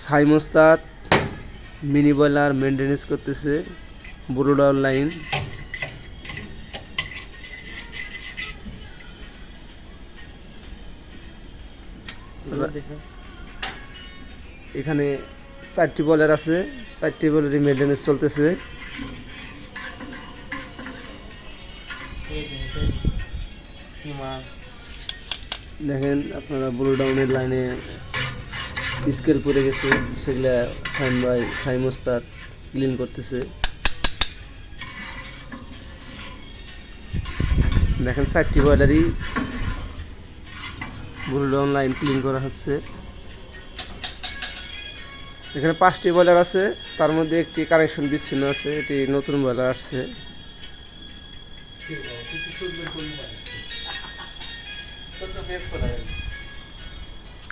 সাইম ওস্তাদ mini boiler maintenance করতেছে বুরুডাউন line. এখানে 4টি বয়লার আছে, 4টি বয়লারই মেনটেনেন্স চলতেছে। দেখেন আপনারা বুরুডাউনের লাইনে স্কেল পড়ে গেছে, সেগুলা সাইম ওস্তাদ ক্লিন করতেছে। দেখেন 4টি বয়লারই বুরুডাউন লাইন ক্লিন করা হচ্ছে। এখানে 5টি বয়লার আছে, তার মধ্যে একটি কানেকশন বিচ্ছিন্ন আছে, এটি নতুন বয়লার আসছে।